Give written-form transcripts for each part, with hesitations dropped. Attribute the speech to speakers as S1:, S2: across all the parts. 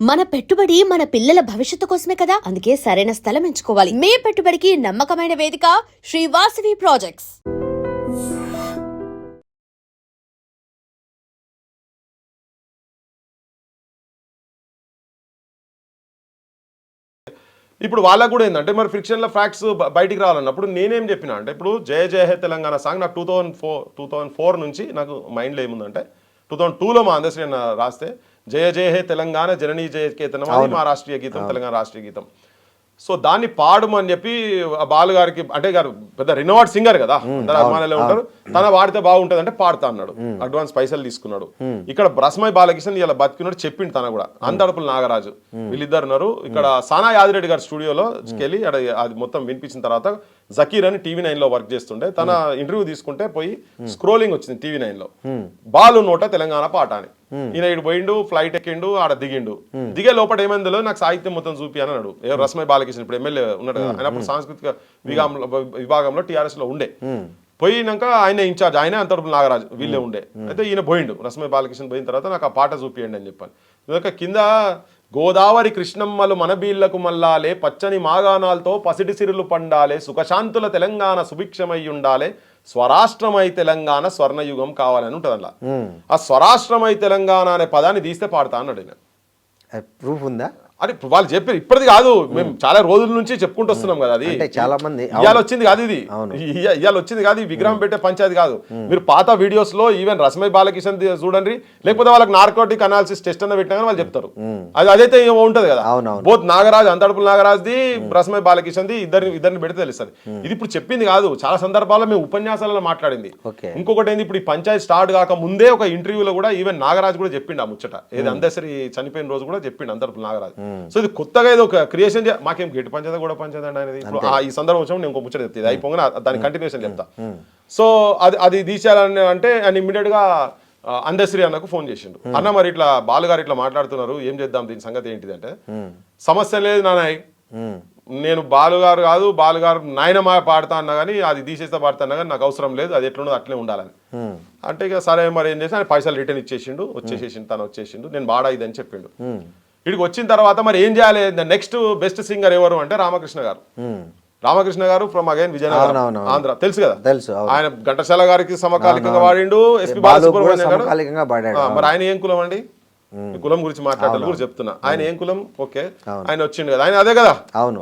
S1: మన పెట్టుబడి మన పిల్లల భవిష్యత్తు కోసమే కదా, అందుకే సరైన స్థలం ఎంచుకోవాలి. మీ పెట్టుబడికి నమ్మకమైన వేదిక శ్రీ వాసవి ప్రాజెక్ట్స్.
S2: ఇప్పుడు వాళ్ళకు కూడా ఏంటంటే మరి ఫ్రిక్షన్ల ఫ్యాక్ట్స్ బయటికి రావాలన్నప్పుడు నేనేం చెప్పినా అంటే ఇప్పుడు జయ జయ హే తెలంగాణ సాంగ్ నాకు 2004 నుంచి నాకు మైండ్లో ఏముందంటే 2002లో మా అందశ్రీ రాస్తే జయ జయ హే తెలంగాణ జననీ జయ కేతనం అది మా రాష్ట్రీయ గీతం, తెలంగాణ రాష్ట్రీయ గీతం. సో దాన్ని పాడమని చెప్పి బాలు గారికి, అంటే గారు పెద్ద రినోవర్డ్ సింగర్ కదా, అందరు అభిమానులు ఉంటారు, తన వాడితే బాగుంటుంది అంటే పాడుతా అన్నాడు. అడ్వాన్స్ పైసలు తీసుకున్నాడు. ఇక్కడ రస్మై బాలకిషన్ ఇలా బతికినాడు చెప్పిండు తన కూడా. అంతడుపుల నాగరాజు వీళ్ళిద్దరు ఉన్నారు. ఇక్కడ సానా యాదిరెడ్డి గారి స్టూడియోలో వెళ్ళి అది మొత్తం వినిపించిన తర్వాత జకీర్ అని TV9 లో వర్క్ చేస్తుండే, తన ఇంటర్వ్యూ తీసుకుంటే పోయి స్క్రోలింగ్ వచ్చింది TV9 లో, బాలు నోట తెలంగాణ పాట అని. ఈయన ఇటు పోయిండు, ఫ్లైట్ ఎక్కిండు, ఆడ దిగిండు. దిగే లోపల ఏమైందో నాకు సాహిత్యం మొత్తం చూపి అని అన్నాడు. రస్మై బాలకృష్ణ ఇప్పుడు ఎమ్మెల్యే ఉన్నాడు కదా, ఆయన అప్పుడు సాంస్కృతిక విభాగంలో TRS లో ఉండే. పోయినాక ఆయన ఇన్ఛార్జ్, ఆయన అంతర్పుల నాగరాజు వీళ్ళే ఉండే. అయితే ఈయన పోయిండు, రస్మై బాలకృష్ణ పోయిన తర్వాత నాకు ఆ పాట చూపియండి అని చెప్పాను. ఇదొక కింద గోదావరి కృష్ణమ్మలు మనబీళ్లకు మల్లాలే, పచ్చని మాగాణాలతో పసిటి సిరులు పండాలే, సుఖశాంతుల తెలంగాణ సుభిక్షమై ఉండాలే, స్వరాష్ట్రమై తెలంగాణ స్వర్ణయుగం కావాలని ఉంటుంది అలా. ఆ స్వరాష్ట్రమై తెలంగాణ అనే పదాన్ని తీస్తే పాడతా అన్నాడు ఆయన.
S3: ప్రూఫ్ ఉందా?
S2: అది వాళ్ళు చెప్పారు, ఇప్పటిది కాదు, మేము చాలా రోజుల నుంచి చెప్పుకుంటూ వస్తున్నాం కదా. అది
S3: చాలా మంది
S2: ఇవాళ వచ్చింది కాదు, ఇది ఇవాళ వచ్చింది కాదు, ఈ విగ్రహం పెట్టే పంచాయతీ కాదు. మీరు పాత వీడియోస్ లో ఈవెన్ రస్మై బాలకిషన్ చూడండి, లేకపోతే వాళ్ళకి నార్కోటిక్ అనాలిసిస్ టెస్ట్ అన్న పెట్టినా వాళ్ళు చెప్తారు. అది అదైతే ఏమో ఉంటది కదా. బోత్ నాగరాజ్, అంతడుపుల నాగరాజ్ది, రస్మై బాలకిషన్ది, ఇద్దరిని పెడితే తెలుస్తుంది. ఇది ఇప్పుడు చెప్పింది కాదు, చాలా సందర్భాల్లో మేము ఉపన్యాసాలలో మాట్లాడింది. ఇంకొకటి ఏంది, ఇప్పుడు ఈ పంచాయతీ స్టార్ట్ కాక ముందే ఒక ఇంటర్వ్యూలో కూడా ఈవెన్ నాగరాజ్ కూడా చెప్పిండు ఆ ముచ్చట. ఏది అందశ్రీ చనిపోయిన రోజు కూడా చెప్పిండు అంతడుపుల నాగరాజ్. సో ఇది కొత్తగా ఏదో ఒక క్రియేషన్, మాకేం గెట్టి పంచేదా కూడా పంచేదా అనేది. ఇప్పుడు ఈ సందర్భం వచ్చినప్పుడు నేను ఇంకో ముచ్చట చెప్తాను, ఇది అయిపోగా దాని కంటిన్యూషన్ చెప్తా. సో అది తీసేయాలని అంటే ఆయన ఇమ్మీడియట్ గా అందశ్రీ అన్నకు ఫోన్ చేసిండు. అన్న మరి ఇట్లా బాలుగారు ఇట్లా మాట్లాడుతున్నారు, ఏం చేద్దాం, దీని సంగతి ఏంటిది అంటే, సమస్య లేదు నానాయ్, నేను బాలుగారు కాదు, బాలుగారు నాయనమా పాడతా అన్నా కానీ అది తీసేస్తే పాడతా అన్నా కానీ నాకు అవసరం లేదు, అది ఎట్లుండదు అట్లే ఉండాలని అంటే ఇక సరే మరి ఏం చేసి ఆయన పైసలు రిటర్న్ ఇచ్చేసిండు, తను వచ్చేసిండు, నేను బాడా ఇది అని చెప్పిండు. ఇక్కడికి వచ్చిన తర్వాత మరి ఏం చేయాలి, నెక్స్ట్ బెస్ట్ సింగర్ ఎవరు అంటే రామకృష్ణ గారు. రామకృష్ణ గారు ఫ్రమ్ అగైన్ విజయనగరం, ఆంధ్ర, తెలుసు కదా. ఆయన ఘంటసాల గారికి సమకాలికంగా వాడిండు, ఎస్పి బాలసుబ్రహ్మణ్యం గారు. మరి ఆయన ఏం కులం అండి, కులం గురించి మాట్లాడాలి కూడా చెప్తున్నా. ఆయన ఏం కులం, ఓకే, ఆయన వచ్చిండు కదా, ఆయన అదే కదా,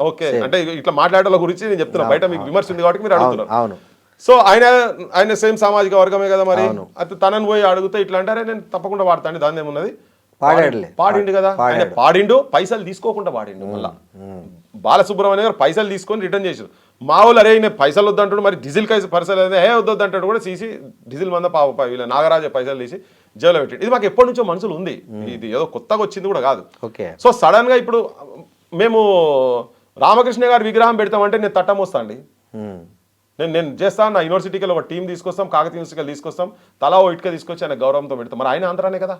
S2: ఓకే. అంటే ఇట్లా మాట్లాడాల గురించి నేను చెప్తున్నా, బయట మీకు విమర్శ ఉంది కాబట్టి మీరు అడుగుతున్నారు. సో ఆయన సేమ్ సామాజిక వర్గమే కదా. మరి అయితే తనని పోయి అడిగితే ఇట్లా అంటారే, నేను తప్పకుండా వాడతాను, దాని ఏమున్నది, పాడిండు కదా. ఆయన పాడిండు, పైసలు తీసుకోకుండా పాడిండు. మళ్ళా బాలసుబ్రహ్మణ్యం గారు పైసలు తీసుకొని రిటర్న్ చేసారు. మా వాళ్ళు అరే నేను పైసలు వద్దంటాడు, మరి డీజిల్ పైసలు వద్దంటాడు కూడా, తీసి డీజిల్ మంద వీళ్ళ నాగరాజ పైసలు తీసి జైల్లో పెట్టాడు. ఇది మాకు ఎప్పటి నుంచో మనసులు ఉంది, ఇది ఏదో కొత్తగా వచ్చింది కూడా కాదు. సో సడన్ గా ఇప్పుడు మేము రామకృష్ణ గారి విగ్రహం పెడతామంటే నేను తట్టం వస్తా అండి, నేను చేస్తాను, నా యూనివర్సిటీకి ఒక టీం తీసుకొస్తాం, కాకతీయ యూనివర్సిటీకి తీసుకొస్తాం, తలా ఓ ఇటుక తీసుకొచ్చి ఆయన గౌరవంతో పెడతాం. మరి ఆయన ఆంధ్రానే కదా,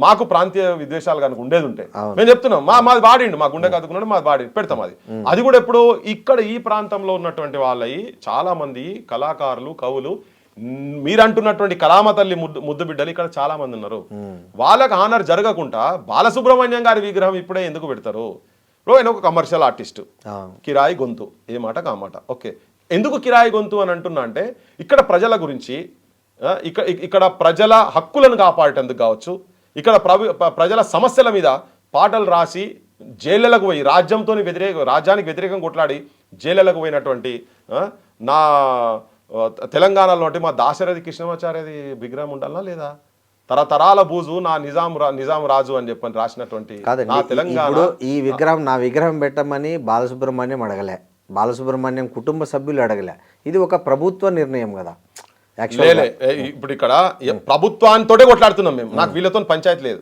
S2: మాకు ప్రాంతీయ విద్వేషాలు కనుక ఉండేది ఉంటే మేము చెప్తున్నాం, మాది వాడిండు, మా గుండె కదుకున్నాడు, మాది వాడి పెడతాం. అది కూడా ఎప్పుడు ఇక్కడ ఈ ప్రాంతంలో ఉన్నటువంటి వాళ్ళవి చాలా మంది కళాకారులు, కవులు, మీరు అంటున్నటువంటి కళామ తల్లి ముద్దు బిడ్డలు ఇక్కడ చాలా మంది ఉన్నారు. వాళ్ళకి ఆనర్ జరగకుండా బాలసుబ్రహ్మణ్యం గారి విగ్రహం ఇప్పుడే ఎందుకు పెడతారు? ఇప్పుడు ఆయన ఒక కమర్షియల్ ఆర్టిస్ట్, కిరాయి గొంతు, ఏ మాట కామాట, ఓకే. ఎందుకు కిరాయి గొంతు అని అంటున్నా అంటే, ఇక్కడ ప్రజల గురించి, ఇక్కడ ప్రజల హక్కులను కాపాడేందుకు కావచ్చు, ఇక్కడ ప్రజల సమస్యల మీద పాటలు రాసి జైళ్ళకు పోయి రాజ్యానికి వ్యతిరేకంగా కొట్లాడి జైళ్ళకు పోయినటువంటి నా తెలంగాణలో మా దాశరథి కృష్ణమాచార్యది విగ్రహం ఉండాలనా లేదా? తరతరాల బూజు నా నిజాం రాజు అని చెప్పని రాసినటువంటి నా తెలంగాణ,
S3: ఈ విగ్రహం నా విగ్రహం పెట్టమని బాలసుబ్రహ్మణ్యం అడగలే, బాలసుబ్రహ్మణ్యం కుటుంబ సభ్యులు అడగలే, ఇది ఒక ప్రభుత్వ నిర్ణయం కదా.
S2: ఇప్పుడు ఇక్కడ ప్రభుత్వాంతో కొట్లాడుతున్నాం మేము, నాకు వీళ్ళతో పంచాయతీ లేదు,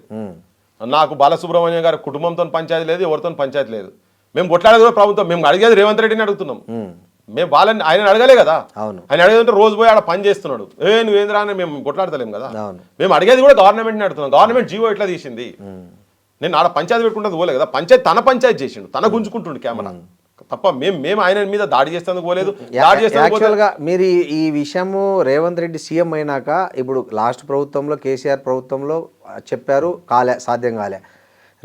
S2: నాకు బాలసుబ్రహ్మణ్యం గారి కుటుంబంతో పంచాయతీ లేదు, ఎవరితో పంచాయతీ లేదు. మేము కొట్లాడేది కూడా ప్రభుత్వం, మేము అడిగేది రేవంత్ రెడ్డిని అడుగుతున్నాం. మేము వాళ్ళని ఆయన అడగలే కదా, ఆయన అడిగేదంటే రోజు పోయి ఆడ పని చేస్తున్నాడు, నువ్వేంద్రా అని మేము కొట్లాడతలేం కదా. మేము అడిగేది కూడా గవర్నమెంట్ని అడుగుతున్నాం, గవర్నమెంట్ జీవో ఎట్లా తీసింది, నేను ఆడ పంచాయతీ పెట్టుకుంటే పోలే కదా, పంచాయతీ తన పంచాయతీ చేసిండు, తన గుంజుకుంటుండు కెమెరా తప్ప మేము ఆయన మీద దాడి చేసేందుకు పోలేదు.
S3: యాక్చువల్గా మీరు ఈ విషయము రేవంత్ రెడ్డి సీఎం అయినాక, ఇప్పుడు లాస్ట్ ప్రభుత్వంలో కేసీఆర్ ప్రభుత్వంలో చెప్పారు, సాధ్యం కాలే.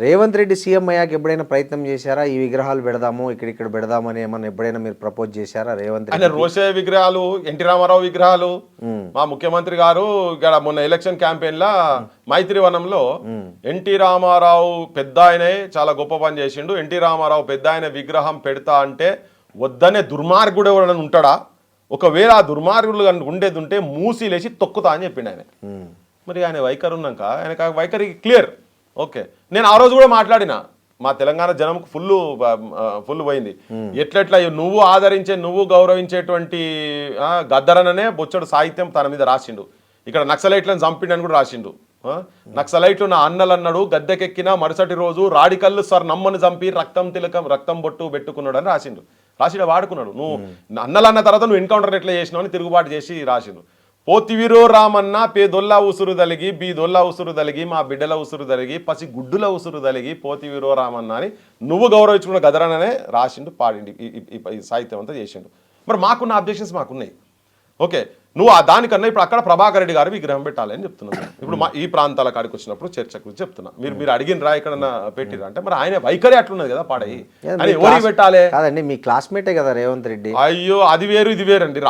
S3: రేవంత్ రెడ్డి సీఎం అయ్యాక ఎప్పుడైనా ప్రయత్నం చేశారా ఈ విగ్రహాలు పెడదాము ఇక్కడ పెడదామని ఏమన్నా ఎప్పుడైనా మీరు ప్రపోజ్ చేశారా రేవంత్
S2: ఆయన
S3: రెడ్డి?
S2: రోషే విగ్రహాలు, ఎన్టీ రామారావు విగ్రహాలు, మా ముఖ్యమంత్రి గారు ఇక్కడ మొన్న ఎలక్షన్ క్యాంపెయిన్ లా మైత్రివనంలో ఎన్టీ రామారావు పెద్ద ఆయనే చాలా గొప్ప పని చేసిండు, ఎన్టీ రామారావు పెద్ద ఆయన విగ్రహం పెడతా అంటే వద్దనే దుర్మార్గుడు ఎవరైనా ఉంటాడా, ఒకవేళ ఆ దుర్మార్గుడు ఉండేది ఉంటే మూసిలేసి తొక్కుతా అని చెప్పిండు ఆయన. మరి ఆయన వైఖరి ఉన్నాక ఆయనకు ఆ వైఖరి క్లియర్. ఓకే, నేను ఆ రోజు కూడా మాట్లాడిన, మా తెలంగాణ జనంకు ఫుల్ పోయింది. ఎట్లెట్లా నువ్వు ఆదరించే నువ్వు గౌరవించేటువంటి గద్దరననే బొచ్చడు సాహిత్యం తన మీద రాసిండు. ఇక్కడ నక్సలైట్లను చంపిండని కూడా రాసిండు. నక్సలైట్లు నా అన్నలు అన్నాడు, గద్దెకెక్కిన మరుసటి రోజు రాడికల్లు సార్ నమ్మను చంపి రక్తం బొట్టు పెట్టుకున్నాడు అని రాసిండు. వాడుకున్నాడు. నువ్వు అన్నలు అన్న తర్వాత నువ్వు ఎన్కౌంటర్ ఎట్లా చేసినావు అని తిరుగుబాటు చేసి రాసిండు. పోతివిరో రామన్న పేదొల్లా ఉసురు దలిగి బీదొల్లా ఉసురు దలిగి మా బిడ్డల ఉసురు దలిగి పసి గుడ్డుల ఉసురు దలిగి పోతివిరో రామన్న అని నువ్వు గౌరవించుకున్న గదరననే రాసిండు, పాడిండు, ఈ సాహిత్యం అంతా చేసిండు. మరి మాకున్న అబ్జెక్షన్స్ మాకున్నాయి. ఓకే, నువ్వు దానికన్నా ఇప్పుడు అక్కడ ప్రభాకర్ రెడ్డి గారు విగ్రహం పెట్టాలి అని చెప్తున్నాను. ఇప్పుడు మా ఈ ప్రాంతాల కాడికి వచ్చినప్పుడు చర్చ గురించి చెప్తున్నా. మీరు అడిగినరా ఎక్కడన్నా పెట్టిరా అంటే మరి ఆయన వైఖరి అట్లున్నది కదా, పాడయి అని ఎవరికి పెట్టాలి?
S3: కాదండి, మీ క్లాస్మేటే కదా రేవంత్ రెడ్డి.
S2: అయ్యో అది వేరు ఇది వేరండి.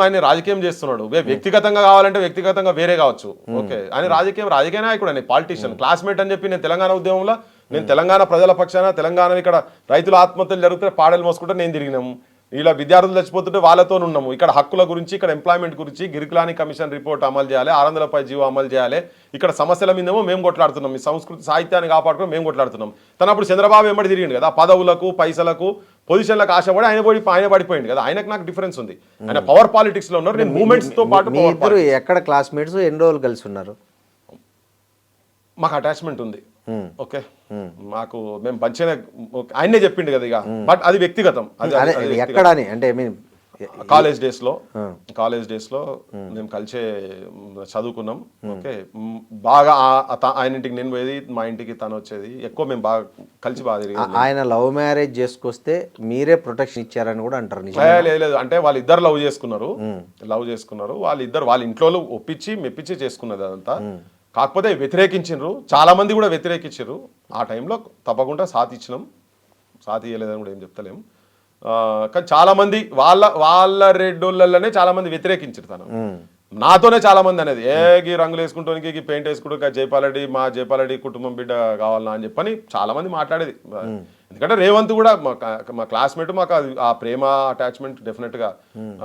S2: ఆయన రాజకీయం చేస్తున్నాడు. వ్యక్తిగతంగా కావాలంటే వ్యక్తిగతంగా వేరే కావచ్చు. ఓకే, ఆయన రాజకీయ నాయకుడు అని, పాలిటీషియన్. క్లాస్మేట్ అని చెప్పి నేను తెలంగాణ ఉద్యమంలో నేను తెలంగాణ ప్రజల పక్షాన తెలంగాణ ఇక్కడ రైతుల ఆత్మహత్యలు జరిగితే పాడలు మోసుకుంటే నేను తిరిగినాము. ఇలా విద్యార్థులు చచ్చిపోతుంటే వాళ్ళతో ఉన్నాము. ఇక్కడ హక్కుల గురించి, ఇక్కడ ఎంప్లాయ్మెంట్ గురించి, గిరికులాని కమిషన్ రిపోర్ట్ అమలు చేయాలి, 600 జీవో అమలు చేయాలి. ఇక్కడ సమస్యల మీదేమో మేము కొట్లాడుతున్నాం, ఈ సంస్కృతి సాహిత్యాన్ని కాపాడుకుని మేము కొట్లాడుతున్నాం. తనప్పుడు చంద్రబాబు వెంబడి తిరిగిండు కదా, పదవులకు పైసలకు పొజిషన్లకు ఆశపడి ఆయన పడిపోయింది కదా. ఆయనకు నాకు డిఫరెన్స్ ఉంది. ఆయన పవర్ పాలిటిక్స్ లో ఉన్నారు, నేను మూమెంట్స్ తో పాటు.
S3: ఇద్దరు ఎక్కడ క్లాస్మేట్స్, ఎన్ని రోజులు కలిసి ఉన్నారు?
S2: మాకు అటాచ్మెంట్ ఉంది. ఓకే, మాకు మేము పంచిన ఆయనే చెప్పిండు కదా ఇక. బట్ అది వ్యక్తిగతం.
S3: ఎక్కడ అని అంటే
S2: కాలేజ్ డేస్ లో మేము కలిసే చదువుకున్నాం. ఓకే, బాగా ఆయన ఇంటికి నేను పోయేది, మా ఇంటికి తను వచ్చేది. ఎక్కువ మేము బాగా కలిసి బాగా తిరిగి.
S3: ఆయన లవ్ మ్యారేజ్ చేసుకొస్తే మీరే ప్రొటెక్షన్ ఇచ్చారని కూడా అంటారు.
S2: లేదు, అంటే వాళ్ళిద్దరు లవ్ చేసుకున్నారు. వాళ్ళిద్దరు వాళ్ళ ఇంట్లో ఒప్పించి మెప్పించి చేసుకున్నది అదంతా. కాకపోతే వ్యతిరేకించారు, చాలా మంది కూడా వ్యతిరేకించారు. ఆ టైంలో తప్పకుండా సాథ్ ఇచ్చినాం. సాథ్ ఇవ్వలేదని కూడా ఏం చెప్తలేం. కానీ చాలా మంది వాళ్ళ రెడ్డోళ్ళనే చాలా మంది వ్యతిరేకించారు తను. నాతోనే చాలా మంది అనేది గీ రంగులు వేసుకుంటానికి పెయింట్ వేసుకుంటూ జైపాలరెడ్డి కుటుంబం బిడ్డ కావాలన్నా అని చెప్పని చాలా మంది మాట్లాడేది. ఎందుకంటే రేవంత్ కూడా మా క్లాస్మేట్, మాకు ఆ ప్రేమ అటాచ్మెంట్ డెఫినెట్ గా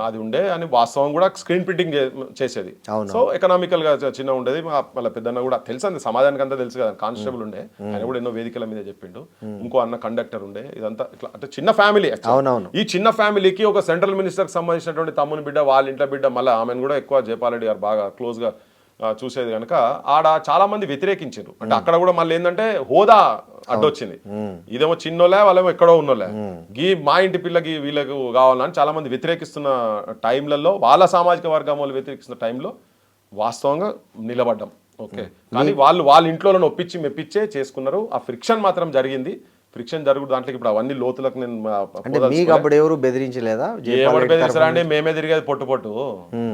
S2: అది ఉండే అని వాస్తవం కూడా స్క్రీన్ ప్రింటింగ్ చేసేది. సో ఎకనామికల్ గా చిన్న ఉండేది. వాళ్ళ పెద్దన్న కూడా తెలుసు, అంది సమాజానికి అంతా తెలుసు కదా. కానిస్టేబుల్ ఉండే, ఆయన కూడా ఎన్నో వేదికల మీద చెప్పిండు. ఇంకో అన్న కండక్టర్ ఉండే. ఇదంతా ఇట్లా అంటే చిన్న ఫ్యామిలీ. ఈ చిన్న ఫ్యామిలీకి ఒక సెంట్రల్ మినిస్టర్ కి సంబంధించినటువంటి తమ్ముని బిడ్డ, వాళ్ళ ఇంట్లో బిడ్డ, మళ్ళీ ఆమెను కూడా ఎక్కువ జయపాలరెడ్డి గారు బాగా క్లోజ్ గా చూసేది కనుక ఆడ చాలా మంది వ్యతిరేకించారు. అంటే అక్కడ కూడా మళ్ళీ ఏంటంటే హోదా అడ్డొచ్చింది. ఇదేమో చిన్నోళ్ళే, వాళ్ళేమో ఎక్కడో ఉన్నోళ్ళే. మా ఇంటి పిల్లకి వీళ్ళకు కావాలని చాలా మంది వ్యతిరేకిస్తున్న టైంలలో, వాళ్ళ సామాజిక వర్గం వాళ్ళు వ్యతిరేకిస్తున్న టైంలో వాస్తవంగా నిలబడ్డాం. ఓకే, కానీ వాళ్ళ ఇంట్లో ఒప్పించి మెప్పించే చేసుకున్నారు. ఆ ఫ్రిక్షన్ మాత్రం జరిగింది. ఫ్రిక్షన్ జరుగుతుంది దాంట్లో. ఇప్పుడు అవన్నీ లోతులకు నేను
S3: అప్పుడు ఎవరు బెదిరించలేదా?
S2: ఎవరు బెదిరిస్తారా అండి? మేమే తిరిగేది పొట్టు.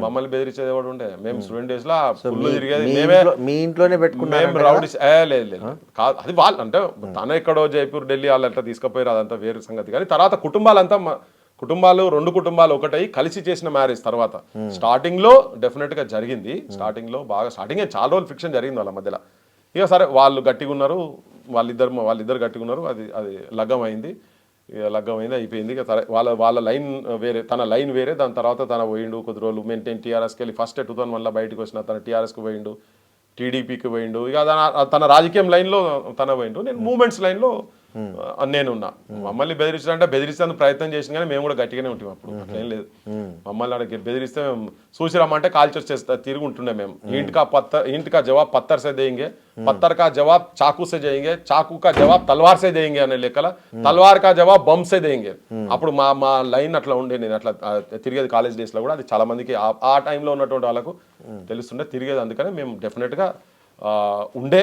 S2: మమ్మల్ని బెదిరించేది ఎవడు ఉండే? మేము స్టూడెంట్ డేస్ లో ఫుల్ తిరిగేది మేమే.
S3: మీ ఇంట్లోనే పెట్టుకున్నాం
S2: రౌడీస్. లేదు కాదు, అది వాళ్ళు అంటే తన ఎక్కడో జైపూర్ ఢిల్లీ వాళ్ళు ఎట్లా తీసుకుపోయారు అదంతా వేరే సంగతి. కానీ తర్వాత రెండు కుటుంబాలు ఒకటై కలిసి చేసిన మ్యారేజ్ తర్వాత స్టార్టింగ్ లో డెఫినెట్ గా జరిగింది. స్టార్టింగ్ లో బాగా చాలా రోజులు ఫ్రిక్షన్ జరిగింది వాళ్ళ మధ్యలో. ఇక సరే వాళ్ళు గట్టిగా ఉన్నారు, వాళ్ళిద్దరు గట్టిగా ఉన్నారు. అది లగ్గం అయింది, అయిపోయింది. ఇక సరే వాళ్ళ లైన్ వేరే, తన లైన్ వేరే. దాని తర్వాత తన పోయిండు కొద్ది రోజులు. మెయింటైన్ టీఆర్ఎస్కి వెళ్ళి ఫస్ట్ 2001 బయటకు వచ్చిన తన టీఆర్ఎస్కి పోయిండు, టీడీపీకి పోయిండు. ఇక తన రాజకీయం లైన్లో తన పోయిండు. నేను మూమెంట్స్ లైన్లో నేనున్నా. మమ్మల్ని బెదిరిస్తే ప్రయత్నం చేసిన కానీ మేము కూడా గట్టిగానే ఉంటాం. అప్పుడు అట్లేం లేదు. మమ్మల్ని అడిగి బెదిరిస్తే సూచి రమ్మంటే కాల్చి వచ్చేస్తా తిరిగి ఉంటుండే మేము. ఇంటికా జవాబ్ పత్తర్ సే దేంగే, పత్తర్ కా జవాబ్ చాకు సే చేయంగే, చాకు కా జవాబ్ తల్వార్ సే దేంగే అనే లెక్కల తల్వార్ కా జవాబ్ బమ్ సే దేంగే. అప్పుడు మా లైన్ అట్లా ఉండే. నేను అట్లా తిరిగేది కాలేజ్ డేస్ లో కూడా. అది చాలా మందికి ఆ టైంలో ఉన్నటువంటి వాళ్ళకు తెలుస్తుండే తిరిగేది. అందుకని మేము డెఫినెట్ గా ఉండే.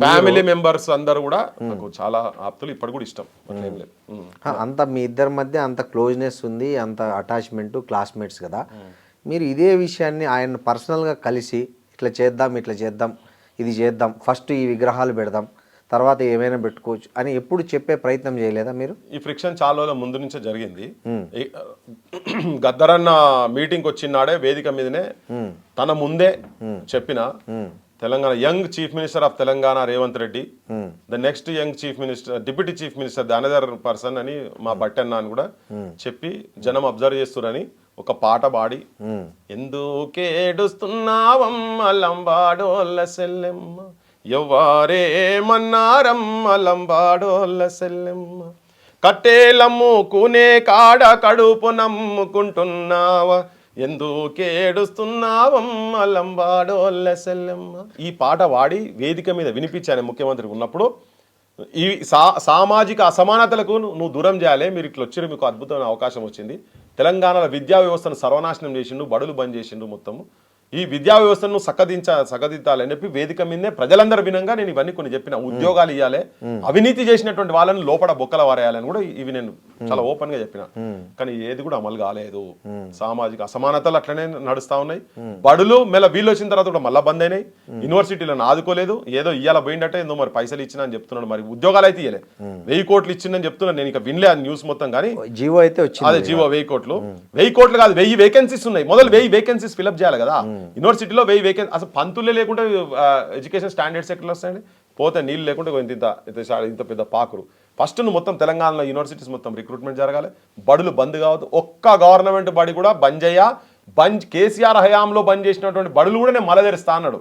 S2: ఫ్యామిలీ మెంబర్స్ అందరు కూడా నాకు చాలా ఆప్తులు, ఇప్పటి కూడా ఇష్టం.
S3: అంత మీ ఇద్దరి మధ్య అంత క్లోజ్నెస్ ఉంది, అంత అటాచ్మెంట్, క్లాస్మేట్స్ కదా. మీరు ఇదే విషయాన్ని ఆయన పర్సనల్గా కలిసి ఇట్లా చేద్దాం ఇది చేద్దాం, ఫస్ట్ ఈ విగ్రహాలు పెడదాం, తర్వాత ఏమైనా పెట్టుకోవచ్చు అని ఎప్పుడు చెప్పే ప్రయత్నం చేయలేదా మీరు?
S2: ఈ ఫ్రిక్షన్ చాలా రోజుల ముందు నుంచే జరిగింది. గద్దరన్న మీటింగ్కి వచ్చినాడే వేదిక మీదనే తన ముందే చెప్పిన Telangana young chief minister of Telangana Revanth Reddy, the next young chief minister deputy chief minister the another person అని మా బట్టన్న అని కూడా చెప్పి జనం అబ్జర్వ్ చేస్తురని ఒక పాట పాడి ఎందుకేడుస్తున్నావమ్మ లంబాడోళ్ళ సెల్లెమ్మ ఎవ్వారేమన్నారమ్మ లంబాడోళ్ళ సెల్లెమ్మ కట్టేలమ్ముకునే కాడ కడుపు నమ్ముకుంటున్నావా ఎందుకేడుస్తున్నావమ్మ లంబాడోళ్ళ సెల్లెమ్మ. ఈ పాట వాడి వేదిక మీద వినిపించాను ముఖ్యమంత్రి ఉన్నప్పుడు. ఈ సామాజిక అసమానతలకు నువ్వు దూరం చేయాలి, మీరు ఇట్లా వచ్చి మీకు అద్భుతమైన అవకాశం వచ్చింది. తెలంగాణలో విద్యా వ్యవస్థను సర్వనాశనం చేసిండు, బడులు బంద్ చేసిండు, మొత్తము ఈ విద్యా వ్యవస్థను సక్కదించాలని చెప్పి వేదిక మీదనే ప్రజలందరూ వినంగా నేను ఇవన్నీ కొన్ని చెప్పిన. ఉద్యోగాలు ఇవ్వాలి, అవినీతి చేసినటువంటి వాళ్ళని లోపల బొక్కల వారేయాలని కూడా ఇవి నేను చాలా ఓపెన్ గా చెప్పిన. కానీ ఏది కూడా అమలు కాలేదు. సామాజిక అసమానతలు అట్లనే నడుస్తా ఉన్నాయి. బడులు మెల్ల వీళ్ళు వచ్చిన తర్వాత కూడా మళ్ళా బంద్ అయినాయి. యూనివర్సిటీలను ఆదుకోలేదు, ఏదో ఇయ్యాల పోయిందట, ఏందో మరి పైసలు ఇచ్చిన అని చెప్తున్నాడు. మరి ఉద్యోగాలు అయితే ఇయ్యలే, 1000 కోట్లు ఇచ్చిందని చెప్తున్నాను. నేను ఇక వినలే ఆ న్యూస్ మొత్తం. కానీ
S3: జీవో అయితే వచ్చింది,
S2: అదే జీవో 1000 కోట్లు. 1000 కోట్లు కాదు, 1000 వేకెన్సీస్ ఉన్నాయి. మొదలు 1000 వేకెన్సీస్ ఫిల్అప్ చేయాలి కదా యూనివర్సిటీలో. 1000 వేకెన్సీ అసలు పంతులే లేకుంటే ఎడ్యుకేషన్ స్టాండర్డ్స్ ఎట్లా వస్తాయండి? పోతే నీళ్ళు లేకుంటే ఇంత పెద్ద పాకురు. ఫస్ట్ నువ్వు మొత్తం తెలంగాణలో యూనివర్సిటీస్ మొత్తం రిక్రూట్మెంట్ జరగాలి, బడులు బంద్ కావద్దు. ఒక్క గవర్నమెంట్ బడి కూడా కేసీఆర్ హయాంలో బంద్ చేసినటువంటి బడులు కూడా నేను మళ్ళీ తెరుస్తా అన్నాడు.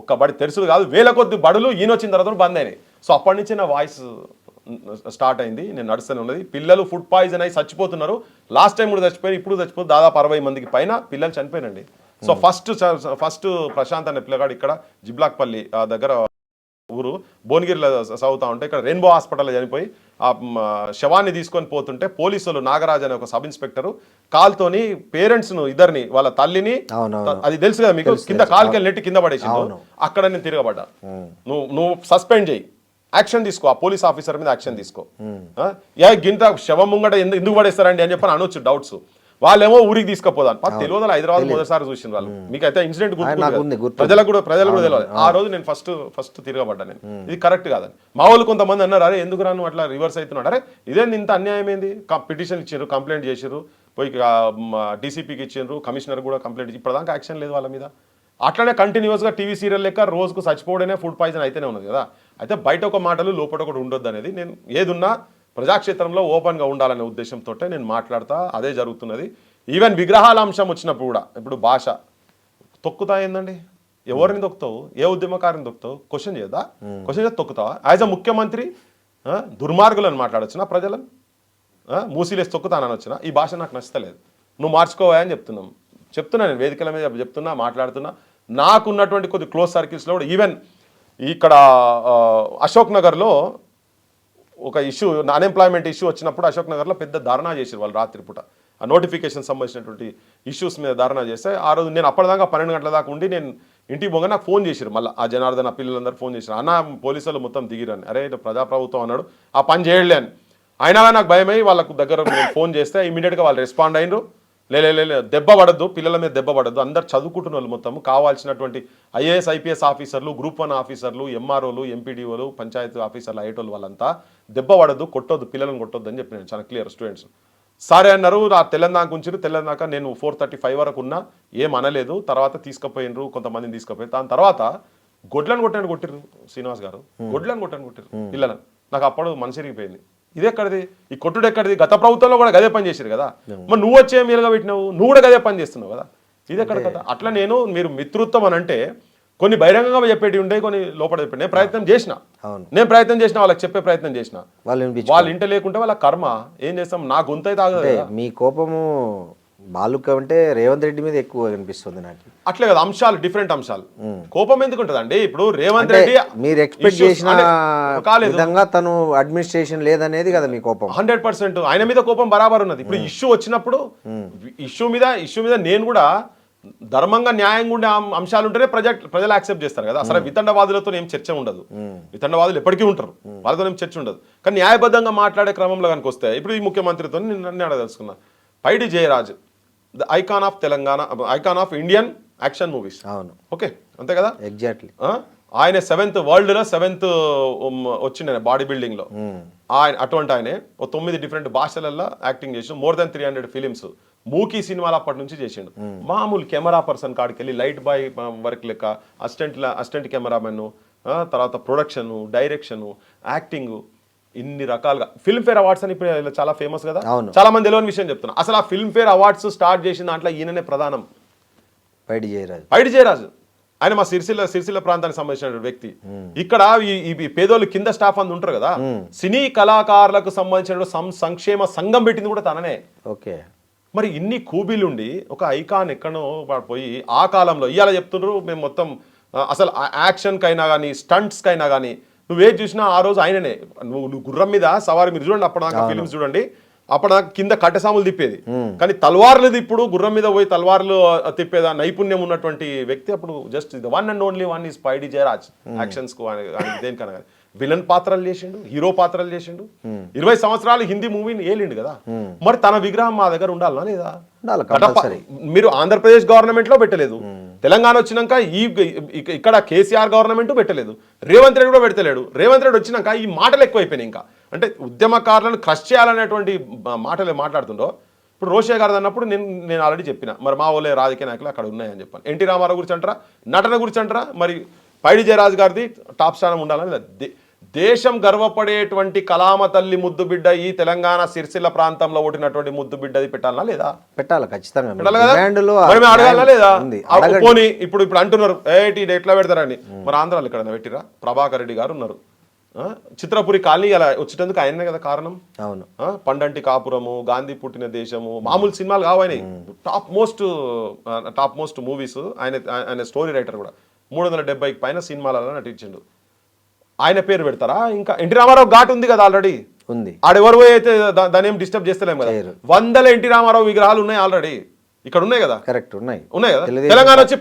S2: ఒక్క బడి తెరుసులు కాదు, 1000 కొద్ది బడులు ఈయన వచ్చిన తర్వాత బంద్ అయినాయి. సో అప్పటి నుంచి నా వాయిస్ స్టార్ట్ అయింది, నేను నడుస్తూనే ఉన్నది. పిల్లలు ఫుడ్ పాయిజన్ అయి చచ్చిపోతున్నారు. లాస్ట్ టైం కూడా చచ్చిపోయారు, ఇప్పుడు చచ్చిపోతే దాదాపు 60 మందికి పైన పిల్లలు చనిపోయినండి. సో ఫస్ట్ ప్రశాంత్ అనే పిల్లగాడు ఇక్కడ జిబ్లాక్పల్లి దగ్గర ఊరు భువనగిరిలో చదువుతా ఉంటే ఇక్కడ రెయిన్బో హాస్పిటల్లో చనిపోయి ఆ శవాన్ని తీసుకొని పోతుంటే పోలీసులు నాగరాజ్ అనే ఒక సబ్ ఇన్స్పెక్టర్ కాల్తోని పేరెంట్స్ను ఇద్దరిని వాళ్ళ తల్లిని, అది తెలుసు కదా మీకు, కింద కాలుకెళ్ళి నెట్టి కింద పడేసిండు. అక్కడ నేను తిరగబడ్డా. నువ్వు సస్పెండ్ చేయి, యాక్షన్ తీసుకో, ఆ పోలీస్ ఆఫీసర్ మీద యాక్షన్ తీసుకో. గింత శవం ముంగట ఎందుకు పడేస్తారండి అని చెప్పని అనొచ్చు డౌట్స్. వాళ్ళేమో ఊరికి తీసుకుపోదాను తెలియదు. హైదరాబాద్ మొదటిసారి చూసిన వాళ్ళు. మీకు అయితే ఇన్సిడెంట్ ప్రజలకు కూడా తెలియదు. ఆ రోజు నేను ఫస్ట్ తిరగబడ్డా. నేను ఇది కరెక్ట్ కాదని మా వాళ్ళు కొంతమంది అన్నారు, అరే ఎందుకు రాను అట్లా రివర్స్ అవుతున్నాడు, అరే ఇదేంది ఇంత అన్యాయం ఏంది, పిటిషన్ ఇచ్చారు, కంప్లైంట్ చేసారు, పోయి డీసీపీకి ఇచ్చారు, కమిషనర్ కూడా కంప్లైంట్ ఇచ్చి ఇప్పటిదాకా యాక్షన్ లేదు వాళ్ళ మీద. అట్లనే కంటిన్యూస్గా టీవీ సీరియల్ లెక్క రోజుకు చచ్చిపోవడమే ఫుడ్ పాయిజన్ అయితేనే ఉన్నది కదా. అయితే బయట ఒక మాటలు లోపల ఒకటి ఉండొద్దు అనేది. నేను ఏదున్నా ప్రజాక్షేత్రంలో ఓపెన్గా ఉండాలనే ఉద్దేశంతో నేను మాట్లాడతా, అదే జరుగుతున్నది. ఈవెన్ విగ్రహాల అంశం వచ్చినప్పుడు కూడా ఇప్పుడు భాష తొక్కుతా ఏందండి, ఎవరిని తొక్కుతావు, ఏ ఉద్యమకారిని తొక్కుతావు, క్వశ్చన్ చేయదా, క్వశ్చన్ చేసి తొక్కుతావా? యాజ్ అ ముఖ్యమంత్రి దుర్మార్గులను మాట్లాడొచ్చునా, ప్రజలను మూసీలేసి తొక్కుతానని వచ్చినా ఈ భాష నాకు నచ్చలేదు, నువ్వు మార్చుకోవా అని చెప్తున్నా నేను వేదికల మీద చెప్తున్నా, మాట్లాడుతున్నా. నాకున్నటువంటి కొద్ది క్లోజ్ సర్కిల్స్లో కూడా ఈవెన్ ఇక్కడ అశోక్ నగర్లో ఒక ఇష్యూ, అన్ఎంప్లాయ్మెంట్ ఇష్యూ వచ్చినప్పుడు అశోక్ నగర్లో పెద్ద ధర్నా చేసారు వాళ్ళు రాత్రిపూట. ఆ నోటిఫికేషన్ సంబంధించినటువంటి ఇష్యూస్ మీద ధర్నా చేస్తే ఆ రోజు నేను అప్పటిదాకా 12 గంటల దాకా ఉండి నేను ఇంటికి పోగా నాకు ఫోన్ చేశారు. మళ్ళీ ఆ జనార్దన్ పిల్లలందరూ ఫోన్ చేశారు, అన్న పోలీసులు మొత్తం దిగిరని. అరే ఇటు ప్రజాప్రభుత్వం అన్నాడు, ఆ పని చేయలే అని. అయినా నాకు భయమై వాళ్ళకు దగ్గర నేను ఫోన్ చేస్తే ఇమీడియట్గా వాళ్ళు రెస్పాండ్ అయినరు. లే దెబ్బ పడద్దు, పిల్లల మీద దెబ్బ పడద్దు, అందరు చదువుకుంటున్న వాళ్ళు మొత్తం కావాల్సినటువంటి ఐఏఎస్ ఐపీఎస్ ఆఫీసర్లు, గ్రూప్ 1 ఆఫీసర్లు, ఎంఆర్ఓలు, ఎంపీడీఓలు, పంచాయతీ ఆఫీసర్లు అయ్యేటోళ్ళు వాళ్ళంతా దెబ్బ పడద్దు, కొట్టొద్దు, పిల్లలను కొట్టొద్దు అని చెప్పి నేను చాలా క్లియర్. స్టూడెంట్స్ సరే అన్నారు. ఆ తెలంగాణకు ఉంచారు. తెలంగాణ నేను 4:35 వరకు ఉన్నా, ఏం అనలేదు. తర్వాత తీసుకుపోయినరు, కొంతమందిని తీసుకుపోయి దాని తర్వాత గొడ్లను కొట్టిర్రు శ్రీనివాస్ గారు, గొడ్లను కొట్టిర్రు పిల్లలను. నాకు అప్పుడు మనసు ఇరిగిపోయింది. ఇది ఎక్కడిది, ఈ కొట్టుడు ఎక్కడిది? గత ప్రభుత్వంలో కూడా గదే పని చేశారు కదా, మరి నువ్వు వచ్చే మీరుగా పెట్టినావు, నువ్వు కూడా గదే పని చేస్తున్నావు కదా, ఇది ఎక్కడ కదా. అట్లా మీరు మిత్రుత్వం అని అంటే కొన్ని బహిరంగంగా చెప్పేటి ఉండే, కొన్ని లోపల చెప్పండి. నేను ప్రయత్నం చేసిన వాళ్ళకి చెప్పే ప్రయత్నం చేసిన, వాళ్ళు ఇంట లేకుంటే వాళ్ళ కర్మ. ఏం చేస్తాం, నా గొంతు అయితే ఆగదు.
S3: మీ కోపము బాలుక అంటే రేవంత్ రెడ్డి మీద ఎక్కువ కనిపిస్తుంది నాకు.
S2: అట్లే కదా, అంశాలు డిఫరెంట్ అంశాలు. కోపం ఎందుకు ఉంటుందండి? ఇప్పుడు రేవంత్ రెడ్డి
S3: మీరు ఎక్స్పెక్ట్ చేసిన విధంగా తను అడ్మినిస్ట్రేషన్ లేదనేది కదా మీ కోపం.
S2: 100% ఆయన మీద కోపం బరాబర్ ఉన్నది. ఇప్పుడు ఇష్యూ వచ్చినప్పుడు ఇష్యూ మీద నేను కూడా ధర్మంగా న్యాయంగా ఉండే అంశాలు ఉంటేనే ప్రజలు యాక్సెప్ట్ చేస్తారు కదా. అసలు వితండవాదులతో ఏం చర్చ ఉండదు, వితండవాదులు ఎప్పటికీ ఉంటారు, వాళ్ళతో ఏం చర్చ ఉండదు. కానీ న్యాయబద్ధంగా మాట్లాడే క్రమంలో కనుక వస్తే ఇప్పుడు ఈ ముఖ్యమంత్రితో నేను అడగదలుచుకున్నా, Paidi Jayaraj the icon of Telangana, icon of Indian action movies.
S3: అవును,
S2: ఓకే, అంతే కదా.
S3: ఎగ్జాక్ట్లీ.
S2: ఆయన 7th వరల్డ్ లో 7th వచ్చిండ బాడీ బిల్డింగ్ లో. ఆయన అటువంటి ఆయనే 9 డిఫరెంట్ భాషలలో యాక్టింగ్ చేసి మోర్ దెన్ 300 ఫిలిమ్స్. మూకీ సినిమాలు అప్పటి నుంచి చేసిండు. మామూలు కెమెరా పర్సన్ కాడికి వెళ్ళి లైట్ బాయ్ వర్క్ లెక్క అసిస్టెంట్ కెమెరామెన్, తర్వాత ప్రొడక్షన్, డైరెక్షన్, యాక్టింగ్, ఇన్ని రకాలుగా. ఫిల్మ్ఫేర్ అవార్డ్స్ అని ఇప్పుడు చాలా ఫేమస్ కదా, చాలా మంది తెలియని విషయం చెప్తున్నా. అసలు ఆ ఫిల్మ్ఫేర్ అవార్డ్స్ స్టార్ట్ చేసిన దాంట్లో ఈయననే ప్రధానం, పైడి జయరాజు. ఆయన మా సిరిసిల్ల ప్రాంతానికి సంబంధించిన వ్యక్తి. ఇక్కడ ఈ పేదోళ్ళు కింద స్టాఫ్ అందు ఉంటారు కదా, సినీ కళాకారులకు సంబంధించిన సంక్షేమ సంఘం పెట్టింది కూడా తననే.
S3: ఓకే.
S2: మరి ఇన్ని కూబీలుండి ఒక ఐకాన్ ఎక్కడో పోయి ఆ కాలంలో ఇవాళ చెప్తున్నారు మేము మొత్తం అసలు యాక్షన్కైనా కానీ స్టంట్స్కైనా కానీ నువ్వేది చూసినా ఆ రోజు ఆయననే. నువ్వు గుర్రం మీద సవారి, మీరు చూడండి అప్పటిదాకా ఫిలిమ్స్ చూడండి, అప్పటిదాకా కింద కట్టెసాములు తిప్పేది, కానీ తల్వార్లు ఇప్పుడు గుర్రం మీద పోయి తల్వార్లు తిప్పేదా నైపుణ్యం ఉన్నటువంటి వ్యక్తి అప్పుడు. Just the one and only one is Paidi Jayaraj. Actions కు దేనికన్నా కానీ విలన్ పాత్రలు చేసిండు, హీరో పాత్రలు చేసిండు. 20 సంవత్సరాలు హిందీ మూవీని ఏలిండు కదా. మరి తన విగ్రహం మా దగ్గర ఉండాలనా లేదా? మీరు ఆంధ్రప్రదేశ్ గవర్నమెంట్ లో పెట్టలేదు, తెలంగాణ వచ్చినాక ఇక్కడ కేసీఆర్ గవర్నమెంట్ పెట్టలేదు, రేవంత్ రెడ్డి కూడా పెడతలేడు. రేవంత్ రెడ్డి వచ్చినాక ఈ మాటలు ఎక్కువైపోయినాయి. ఇంకా అంటే ఉద్యమకారులను క్రష్ చేయాలనేటువంటి మాటలు మాట్లాడుతుండో. ఇప్పుడు రోషయ్య గారు అన్నప్పుడు నేను ఆల్రెడీ చెప్పిన, మరి మా వాళ్ళే రాజకీయ నాయకులు అక్కడ ఉన్నాయని చెప్పాను. ఎన్టీ రామారావు గురించి అంటారా, నటన గురించి అంటారా, మరి పైడి జయరాజు గారిది టాప్ స్థానం ఉండాలని. దేశం గర్వపడేటువంటి కలామ తల్లి ముద్దు బిడ్డ ఈ తెలంగాణ సిరిసిల్ల ప్రాంతంలో ఓటినటువంటి ముద్దు బిడ్డది పెట్టాలా లేదా?
S3: పెట్టాలి, ఖచ్చితంగా
S2: అడగాలా లేదా? పోనీ ఇప్పుడు అంటున్నారు ఎట్లా పెడతారని. మరి ఆంధ్రాలో ఇక్కడ పెట్టిరా? ప్రభాకర్ రెడ్డి గారు ఉన్నారు, చిత్రపురి కాలనీ అలా వచ్చేటందుకు ఆయనే కదా కారణం.
S3: అవును.
S2: పండంటి కాపురము, గాంధీ పుట్టిన దేశము, మామూలు సినిమాలు కావని టాప్ మోస్ట్ మూవీస్. ఆయన స్టోరీ రైటర్ కూడా 370కి పైన సినిమాలలో నటించిండు. ఆయన పేరు పెడతారా? ఇంకా ఎన్టీ రామారావు ఘాట్ ఉంది కదా ఆల్రెడీ
S3: ఉంది,
S2: ఆడెవరు అయితే దాని ఏం డిస్టర్బ్ చేస్తలేము కదా. 100 ఎన్టీ రామారావు విగ్రహాలు ఉన్నాయి ఆల్రెడీ ఇక్కడ ఉన్నాయి కదా.
S3: కరెక్ట్, ఉన్నాయి
S2: కదా. తెలంగాణ వచ్చి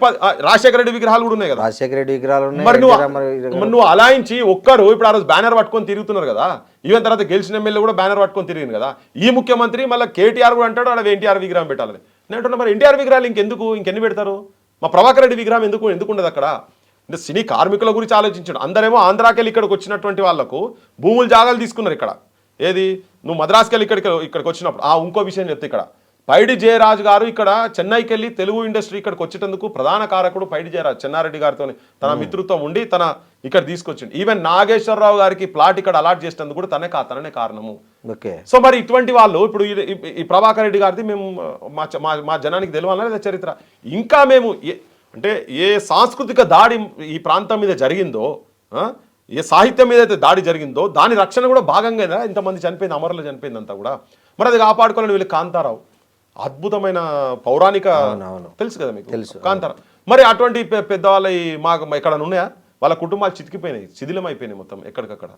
S2: రాజశేఖర రెడ్డి విగ్రహాలు కూడా ఉన్నాయి కదా.
S3: రాజశేఖర రెడ్డి విగ్రహాలు ఉన్నాయి.
S2: మరి నువ్వు అలాయించి ఒక్కరు ఇప్పుడు ఆ రోజు బ్యానర్ పట్టుకొని తిరుగుతున్నారు కదా. ఈవెన్ తర్వాత గెలిచిన ఎమ్మెల్యే కూడా బ్యానర్ పట్టుకొని తిరిగింది కదా. ఈ ముఖ్యమంత్రి మళ్ళీ కేటీఆర్ కూడా అంటాడు ఆడ ఎన్టీఆర్ విగ్రహం పెట్టాలని. నేను అంటున్నా మరి ఎన్టీఆర్ విగ్రహాలు ఇంకెన్ని పెడతారు? మా ప్రభాకర్ రెడ్డి విగ్రహం ఎందుకు ఉండదు అక్కడ? అంటే సినీ కార్మికుల గురించి ఆలోచించాడు. అందరేమో ఆంధ్రాకెళ్ళి ఇక్కడికి వచ్చినటువంటి వాళ్ళకు భూములు జాగాలు తీసుకున్నారు ఇక్కడ. ఏది నువ్వు మద్రాసుకెళ్ళి ఇక్కడికి వచ్చినప్పుడు ఇంకో విషయం చెప్తే, ఇక్కడ పైడి జయరాజు గారు ఇక్కడ చెన్నైకి వెళ్ళి తెలుగు ఇండస్ట్రీ ఇక్కడికి వచ్చేటందుకు ప్రధాన కారకుడు పైడి జయరాజు. చెన్నారెడ్డి గారితో తన మిత్రుత్వం ఉండి తన ఇక్కడ తీసుకొచ్చిండు. ఈవెన్ నాగేశ్వరరావు గారికి ప్లాట్ ఇక్కడ అలాట్ చేసేందుకు కూడా తననే కారణము. సో మరి ఇటువంటి వాళ్ళు ఇప్పుడు ఈ ప్రభాకర్ రెడ్డి గారిది మేము మా జనానికి తెలియాలన్నా లేదా చరిత్ర? ఇంకా మేము అంటే ఏ సాంస్కృతిక దాడి ఈ ప్రాంతం మీద జరిగిందో, ఏ సాహిత్యం మీద అయితే దాడి జరిగిందో దాని రక్షణ కూడా భాగంగా ఇంతమంది చనిపోయింది, అమరులు చనిపోయింది అంతా కూడా. మరి అది కాపాడుకోవాలని వీళ్ళు కాంతారావు అద్భుతమైన పౌరాణిక తెలుసు కదా మీకు, తెలుసు కాంతారావు. మరి అటువంటి పెద్దవాళ్ళ ఇక్కడ ఉన్నాయా? వాళ్ళ కుటుంబాలు చితికిపోయినాయి, శిథిలం అయిపోయినాయి మొత్తం ఎక్కడికక్కడ.